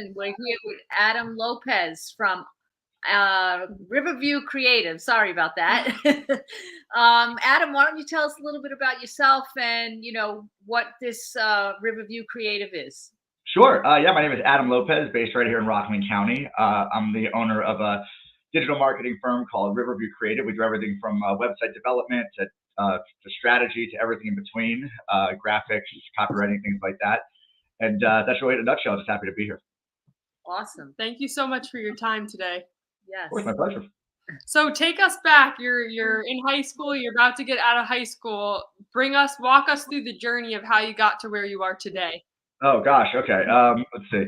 and we're here with Adam Lopez from Riverview Creative. Sorry about that. Adam, why don't you tell us a little bit about yourself and, what this Riverview Creative is? Sure. Yeah, my name is Adam Lopez, based right here in Rockland County. I'm the owner of a digital marketing firm called Riverview Creative. We do everything from website development to strategy to everything in between, graphics, copywriting, things like that. And that's really in a nutshell. Just happy to be here. Awesome. Thank you so much for your time today. Yes. Of course, my pleasure. So take us back. You're in high school. You're about to get out of high school. Walk us through the journey of how you got to where you are today. Oh gosh. Okay. Let's see.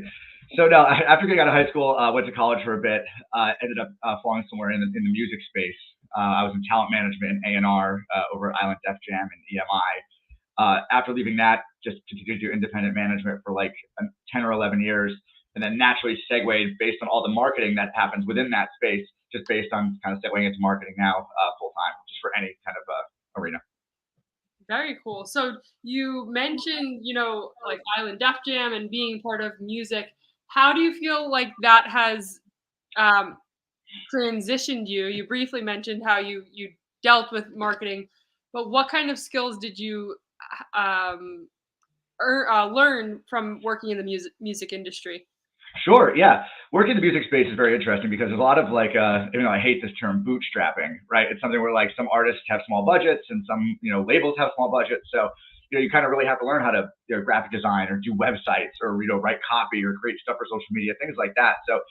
So now, after getting out of high school, went to college for a bit. Ended up falling somewhere in the music space. I was in talent management and A&R over at Island Def Jam and EMI. After leaving that, just continued to do independent management for like 10 or 11 years, and then naturally segued based on all the marketing that happens within that space, just based on kind of segueing into marketing now full time, just for any kind of arena. Very cool. So you mentioned, like Island Def Jam and being part of music. How do you feel like that has transitioned you? You briefly mentioned how you dealt with marketing, but what kind of skills did you learn from working in the music industry? Sure. Yeah. Working in the music space is very interesting because there's a lot of like, I hate this term bootstrapping, right? It's something where like some artists have small budgets and some, labels have small budgets. So, you kind of really have to learn how to graphic design or do websites or, write copy or create stuff for social media, things like that. So,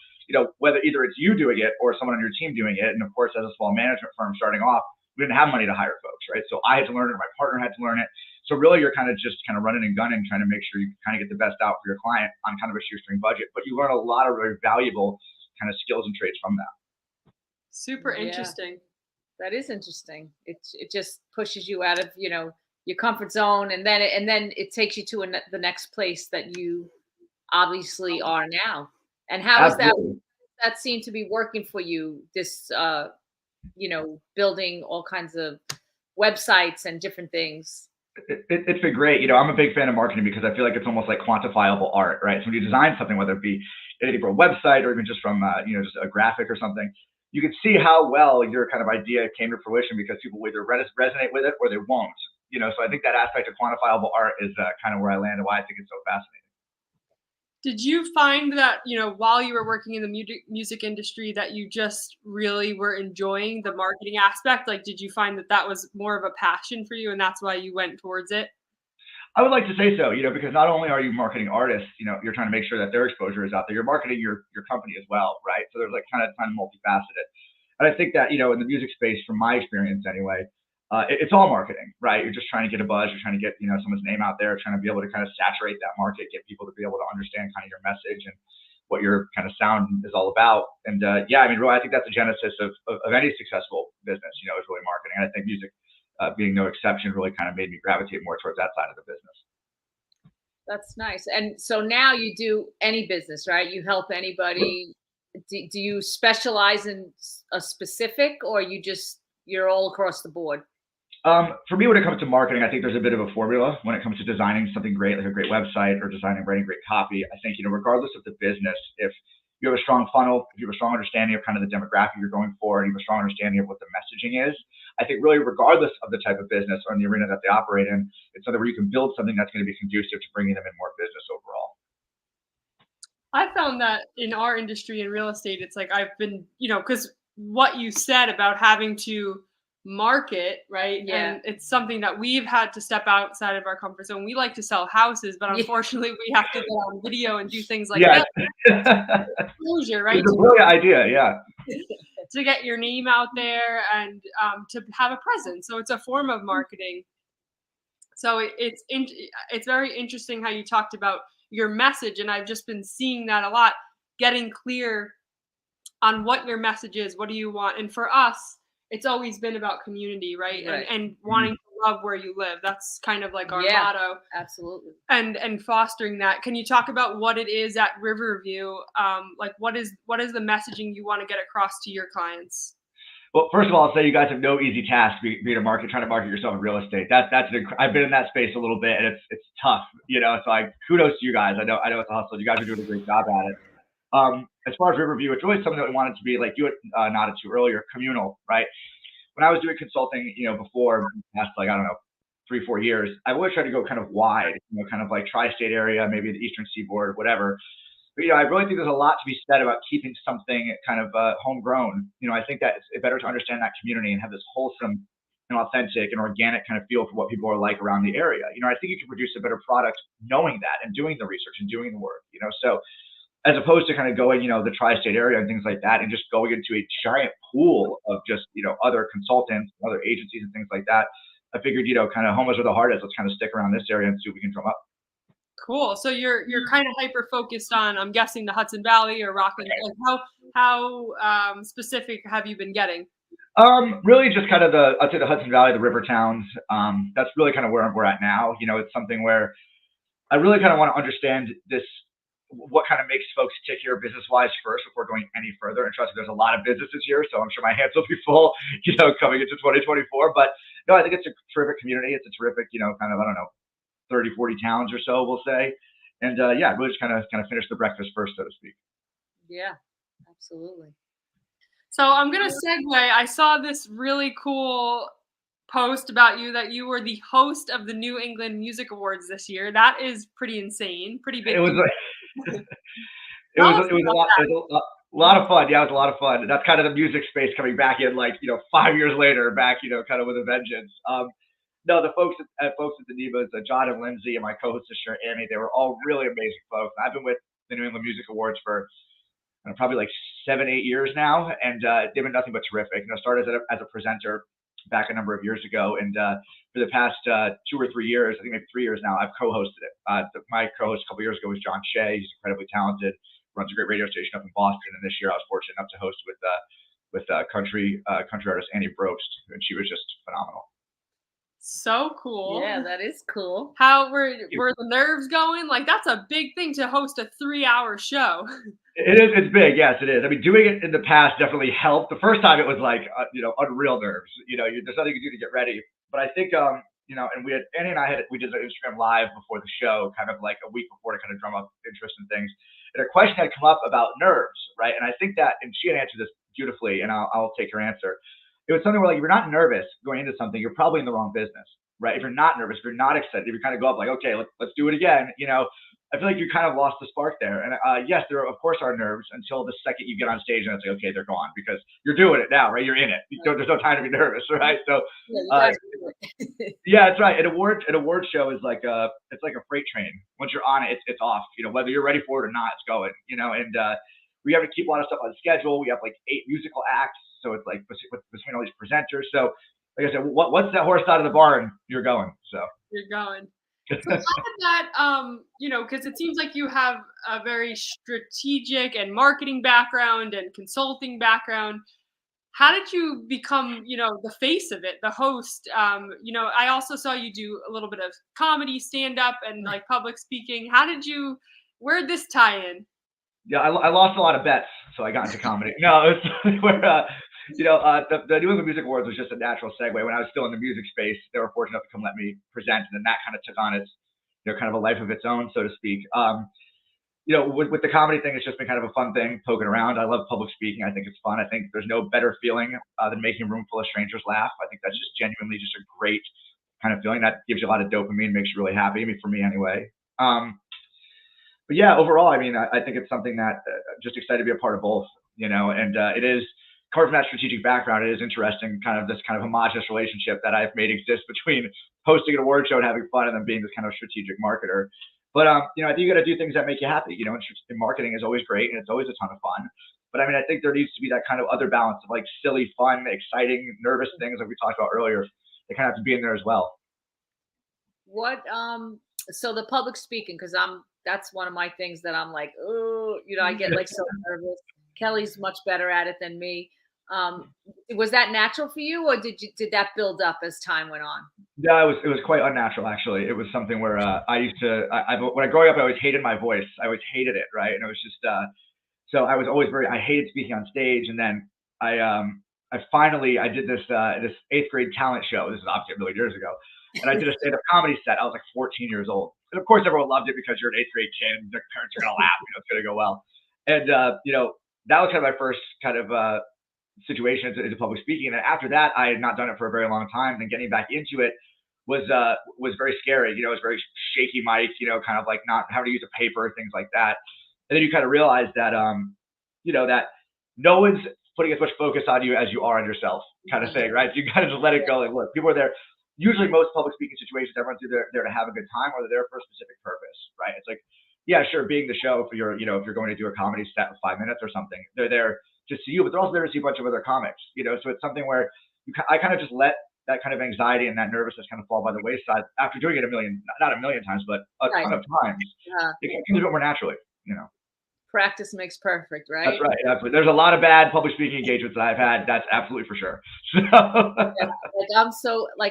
whether either it's you doing it or someone on your team doing it. And of course, as a small management firm starting off, we didn't have money to hire folks, right? So I had to learn it, or my partner had to learn it. So really, you're kind of running and gunning, trying to make sure you kind of get the best out for your client on kind of a shoestring budget. But you learn a lot of very valuable kind of skills and traits from that. Super interesting. That is interesting. It just pushes you out of your comfort zone, and then it takes you to the next place that you obviously are now. And how is that seem to be working for you? This building all kinds of websites and different things. It's been great. I'm a big fan of marketing because I feel like it's almost like quantifiable art, right? So when you design something, whether it be anything for a website or even just from, just a graphic or something, you can see how well your kind of idea came to fruition because people will either resonate with it or they won't. So I think that aspect of quantifiable art is kind of where I land and why I think it's so fascinating. Did you find that, while you were working in the music industry that you just really were enjoying the marketing aspect? Like, did you find that was more of a passion for you and that's why you went towards it? I would like to say so, because not only are you marketing artists, you're trying to make sure that their exposure is out there. You're marketing your company as well, right? So there's like kind of multifaceted. And I think that, in the music space, from my experience anyway, it's all marketing, right? You're just trying to get a buzz. You're trying to get, someone's name out there, trying to be able to kind of saturate that market, get people to be able to understand kind of your message and what your kind of sound is all about. And really, I think that's the genesis of any successful business, is really marketing. And I think music, being no exception, really kind of made me gravitate more towards that side of the business. That's nice. And so now you do any business, right? You help anybody. Do you specialize in a specific, or you're all across the board? For me, when it comes to marketing, I think there's a bit of a formula when it comes to designing something great, like a great website, or writing great copy. I think, regardless of the business, if you have a strong funnel, if you have a strong understanding of kind of the demographic you're going for, and you have a strong understanding of what the messaging is, I think really regardless of the type of business or in the arena that they operate in, it's something where you can build something that's going to be conducive to bringing them in more business overall. I found that in our industry in real estate, it's like I've been, because what you said about having to market, right? Yeah. And it's something that we've had to step outside of our comfort zone. We like to sell houses, but unfortunately we have to go on video and do things like that. Exposure, right? It's a brilliant idea, yeah. To get your name out there and to have a presence. So it's a form of marketing. So it's very interesting how you talked about your message, and I've just been seeing that a lot, getting clear on what your message is. What do you want? And for us, it's always been about community, right? And wanting to love where you live. That's kind of like our motto. Absolutely. And fostering that. Can you talk about what it is at Riverview? Like what is the messaging you want to get across to your clients? Well, first of all, I'll say you guys have no easy task being trying to market yourself in real estate. I've been in that space a little bit, and it's tough, So kudos to you guys. I know it's a hustle. You guys are doing a great job at it. As far as Riverview, it's really something that we wanted to be, like you had nodded to earlier, communal, right? When I was doing consulting, before past, like, I don't know, 3-4 years, I always tried to go kind of wide, kind of like tri-state area, maybe the Eastern Seaboard, whatever. But I really think there's a lot to be said about keeping something kind of homegrown. I think that it's better to understand that community and have this wholesome and authentic and organic kind of feel for what people are like around the area. I think you can produce a better product knowing that and doing the research and doing the work. So as opposed to kind of going, the tri-state area and things like that, and just going into a giant pool of just, other consultants, other agencies and things like that. I figured, kind of home is where the heart is. Let's kind of stick around this area and see what we can drum up. Cool. So you're kind of hyper focused on, I'm guessing, the Hudson Valley or Rockland. Like how specific have you been getting? Really just kind of I'd say the Hudson Valley, the river towns. That's really kind of where we're at now. It's something where I really kind of want to understand what kind of makes folks tick here business-wise first before going any further. And trust me, there's a lot of businesses here, so I'm sure my hands will be full, coming into 2024. But no, I think it's a terrific community. It's a terrific, kind of, I don't know, 30, 40 towns or so, we'll say. And yeah, really just kind of finish the breakfast first, so to speak. Yeah, absolutely. So I'm going to segue. I saw this really cool post about you that you were the host of the New England Music Awards this year. That is pretty insane, pretty big. It was it was a lot of fun. Yeah, it was a lot of fun. That's kind of the music space coming back in, like 5 years later, back kind of with a vengeance. No, the folks at the Nevas, John and Lindsay, and my co-host sister Annie, they were all really amazing folks. I've been with the New England Music Awards for probably like 7-8 years now, and they've been nothing but terrific. Started as a presenter back a number of years ago, and for the past 2 or 3 years, I think maybe 3 years now, I've co-hosted it. My co-host a couple years ago was John Shea. He's incredibly talented, runs a great radio station up in Boston, and this year I was fortunate enough to host with country artist Annie Brobst, and she was just phenomenal. So cool. Yeah, that is cool. How were the nerves going? Like, that's a big thing to host a 3-hour show. It is. It's big. Yes, it is. I mean, doing it in the past definitely helped. The first time it was like, unreal nerves. There's nothing you can do to get ready. But I think, and Annie and we did the Instagram live before the show, kind of like a week before to kind of drum up interest in things. And a question had come up about nerves, right? And I think that, and she had answered this beautifully, and I'll take her answer. It was something where, like, if you're not nervous going into something, you're probably in the wrong business, right? If you're not nervous, if you're not excited, if you kind of go up like, okay, let's do it again, I feel like you kind of lost the spark there. And yes, there of course are nerves until the second you get on stage and it's like, okay, they're gone because you're doing it now, right? You're in it. There's no time to be nervous, right? So yeah, that's right. An award show is like it's like a freight train. Once you're on it, it's off. Whether you're ready for it or not, it's going. And we have to keep a lot of stuff on schedule. We have like 8 musical acts, so it's like between all these presenters. So like I said, what's that horse out of the barn? You're going. So you're going. So how did that, because it seems like you have a very strategic and marketing background and consulting background. How did you become, the face of it, the host? I also saw you do a little bit of comedy, stand-up, and like public speaking. Where'd this tie in? Yeah, I lost a lot of bets, so I got into comedy. No, it's where the New England Music Awards was just a natural segue. When I was still in the music space, they were fortunate enough to come let me present, and then that kind of took on its, kind of a life of its own, so to speak. With the comedy thing, it's just been kind of a fun thing, poking around. I love public speaking. I think it's fun. I think there's no better feeling than making a room full of strangers laugh. I think that's just genuinely just a great kind of feeling that gives you a lot of dopamine, makes you really happy. I mean, for me anyway. But yeah, overall, I mean, I think it's something that just excited to be a part of both, and it is coming from that strategic background. It is interesting, kind of this kind of homogenous relationship that I've made exist between hosting an award show and having fun and then being this kind of strategic marketer. But, I think you got to do things that make you happy, and marketing is always great and it's always a ton of fun. But I mean, I think there needs to be that kind of other balance of like silly, fun, exciting, nervous things like we talked about earlier. They kind of have to be in there as well. So the public speaking, because that's one of my things that I'm like, oh, I get like so nervous. Kelly's much better at it than me. Was that natural for you, or did that build up as time went on? Yeah, it was quite unnatural actually. It was something where when growing up, I always hated my voice. I always hated it, right? And it was just so I was always I hated speaking on stage. And then I finally did this 8th grade talent show. This is obviously a million years ago. And I did a stand-up comedy set. I was like 14 years old. And of course, everyone loved it because you're an 8th grade kid and their parents are going to laugh. It's going to go well. And that was kind of my first kind of situation into public speaking. And after that, I had not done it for a very long time. And getting back into it was very scary. It was very shaky mic, kind of like not how to use a paper, things like that. And then you kind of realize that that no one's putting as much focus on you as you are on yourself, kind of thing, right? So you kind of just let it go. Like, look, people are there. Usually, most public speaking situations, everyone's either there to have a good time or they're there for a specific purpose, right? It's like, yeah, sure, being the show for your, if you're going to do a comedy set of 5 minutes or something, they're there to see you, but they're also there to see a bunch of other comics, So it's something where I kind of just let that kind of anxiety and that nervousness kind of fall by the wayside after doing it not a million times, but a ton of times. It comes a bit more naturally, Practice makes perfect, right? That's right. Absolutely. There's a lot of bad public speaking engagements that I've had. That's absolutely for sure.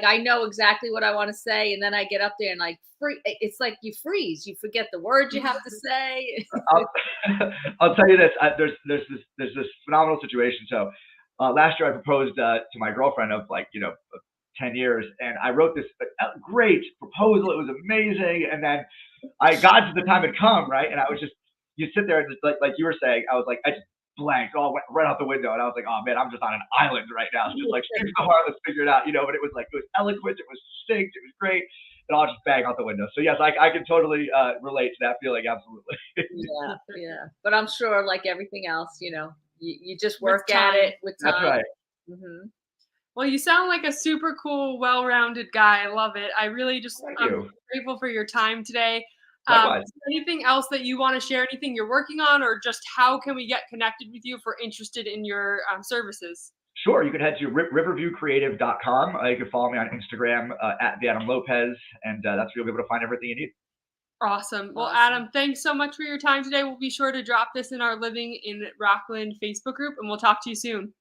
I know exactly what I want to say, and then I get up there and it's like you freeze. You forget the words you have to say. I'll tell you this. There's this phenomenal situation. So last year I proposed to my girlfriend of 10 years, and I wrote this great proposal. It was amazing, and then I got to the time had come, right, and I was just. You sit there and just like you were saying, I was like, I just blanked, all went right out the window, and I was like, oh man, I'm just on an island right now. It's just like shoot so hard, let's figure it out, But it was eloquent, it was succinct, it was great, and I'll just bang out the window. So yes, I can totally relate to that feeling, absolutely. Yeah. But I'm sure, like everything else, you just work at it with time. That's right. Mm-hmm. Well, you sound like a super cool, well-rounded guy. I love it. I really I'm grateful for your time today. Anything else that you want to share? Anything you're working on, or just how can we get connected with you if we're interested in your services? Sure. You can head to riverviewcreative.com. You can follow me on Instagram at the Adam Lopez, and that's where you'll be able to find everything you need. Awesome. Well, Adam, thanks so much for your time today. We'll be sure to drop this in our Living in Rockland Facebook group, and we'll talk to you soon.